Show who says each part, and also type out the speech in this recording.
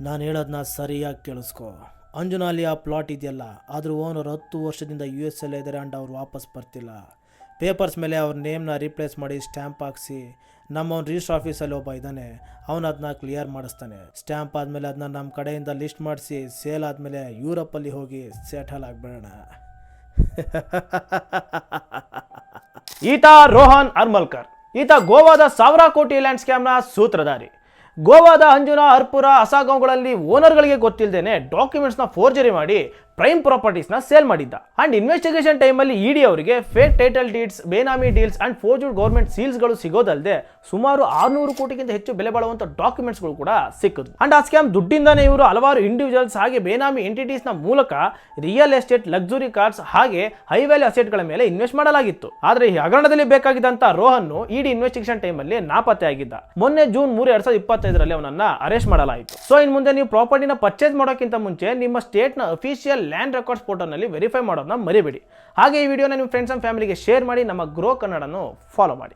Speaker 1: ನಾನು ಹೇಳೋದನ್ನ ಸರಿಯಾಗಿ ಕೇಳಿಸ್ಕೊ. ಅಂಜನಾಲಿ ಆ ಪ್ಲಾಟ್ ಇದೆಯಲ್ಲ, ಅದ್ರ ಓನರ್ 10 ವರ್ಷದಿಂದ US ಅಲ್ಲೇ ಇದ್ದಾರೆ ಅಂಡ್ ಅವ್ರು ವಾಪಸ್ ಬರ್ತಿಲ್ಲ. ಪೇಪರ್ಸ್ ಮೇಲೆ ಅವ್ರ ನೇಮ್ನ ರೀಪ್ಲೇಸ್ ಮಾಡಿ ಸ್ಟ್ಯಾಂಪ್ ಹಾಕ್ಸಿ ನಮ್ಮವ್ನು ರಿಜಿಸ್ಟರ್ ಆಫೀಸಲ್ಲಿ ಒಬ್ಬ ಇದ್ದಾನೆ, ಅವನು ಅದನ್ನ ಕ್ಲಿಯರ್ ಮಾಡಿಸ್ತಾನೆ. ಸ್ಟ್ಯಾಂಪ್ ಆದಮೇಲೆ ಅದನ್ನ ನಮ್ಮ ಕಡೆಯಿಂದ ಲಿಸ್ಟ್ ಮಾಡಿಸಿ ಸೇಲ್ ಆದಮೇಲೆ ಯುರೋಪಲ್ಲಿ ಹೋಗಿ ಸೆಟಲ್ ಆಗಿಬಿಡೋಣ.
Speaker 2: ಈತ ರೋಹನ್ ಅರ್ಮಲ್ಕರ್. ಈತ ಗೋವಾದ 1000 ಕೋಟಿ ಲ್ಯಾಂಡ್ ಸ್ಕ್ಯಾಮ್ನ ಸೂತ್ರಧಾರಿ. ಗೋವಾದ ಅಂಜುನಾ, ಹರ್ಪುರ, ಅಸಾಗಾಂವ್ಗಳಲ್ಲಿ ಓನರ್ಗಳಿಗೆ ಗೊತ್ತಿಲ್ಲದೇನೆ ಡಾಕ್ಯುಮೆಂಟ್ಸ್ನ ಫೋರ್ಜರಿ ಮಾಡಿ ಪ್ರೈಮ್ ಪ್ರಾಪರ್ಟೀಸ್ನ ಸೇಲ್ ಮಾಡಿದ್ದ. ಅಂಡ್ ಇನ್ವೆಸ್ಟಿಗೇಷನ್ ಟೈಮಲ್ಲಿ ಇಡಿ ಅವರಿಗೆ fake title deeds, benami deals and forged government ಸೀಲ್ಸ್ಗಳು ಸಿಗೋದಲ್ಲದೆ ಸುಮಾರು 600 ಕೋಟಿಗಿಂತ ಹೆಚ್ಚು ಬೆಲೆ ಬಾಳುವಂಥ ಡಾಕ್ಯುಮೆಂಟ್ಸ್ಗಳು ಕೂಡ ಸಿಕ್ಕಿದ್ವು. ಅಂಡ್ ಆ ಸ್ಕ್ಯಾಮ್ ದುಡ್ಡಿಂದಾನೆ ಇವರು ಹಲವಾರು ಇಂಡಿವಿಜುವಲ್ಸ್ ಹಾಗೆ ಬೇನಾಮಿ ಎಂಟಿಟೀಸ್ನ ಮೂಲಕ ರಿಯಲ್ ಎಸ್ಟೇಟ್, ಲಕ್ಸುರಿ ಕಾರ್ಸ್ ಹಾಗೆ ಹೈ ವ್ಯಾಲ್ಯೂ ಅಸೆಟ್ಗಳ ಮೇಲೆ ಇನ್ವೆಸ್ಟ್ ಮಾಡಲಾಗಿತ್ತು. ಆದರೆ ಈ ಹಗರಣದಲ್ಲಿ ಬೇಕಾಗಿದ್ದಂಥ ರೋಹನ್ ಇಡಿ ಇನ್ವೆಸ್ಟಿಗೇಷನ್ ಟೈಮಲ್ಲಿ ನಾಪತ್ತೆ ಆಗಿದ್ದ. ಮೊನ್ನೆ ಜೂನ್ 3, 2025ರಲ್ಲಿ ಅವನನ್ನ ಅರೆಸ್ಟ್ ಮಾಡಲಾಯಿತು. ಸೊ ಇನ್ನು ಮುಂದೆ ನೀವು ಪ್ರಾಪರ್ಟಿನ ಪರ್ಚೇಸ್ ಮಾಡೋಕ್ಕಿಂತ ಮುಂಚೆ ನಿಮ್ಮ ಸ್ಟೇಟ್ನ ಅಫಿಷಿಯಲ್ ಲ್ಯಾಂಡ್ ರೆಕಾರ್ಡ್ಸ್ ಪೋರ್ಟಲ್ನಲ್ಲಿ ವೆರಿಫೈ ಮಾಡೋದನ್ನ ಮರಿಬೇಡಿ. ಹಾಗೆ ಈ ವಿಡಿಯೋನ ನಿಮ್ಮ ಫ್ರೆಂಡ್ಸ್ ಅಂಡ್ ಫ್ಯಾಮಿಲಿಗೆ ಶೇರ್ ಮಾಡಿ. ನಮ್ಮ ಗ್ರೋ ಕನ್ನಡನ್ನು ಫಾಲೋ ಮಾಡಿ.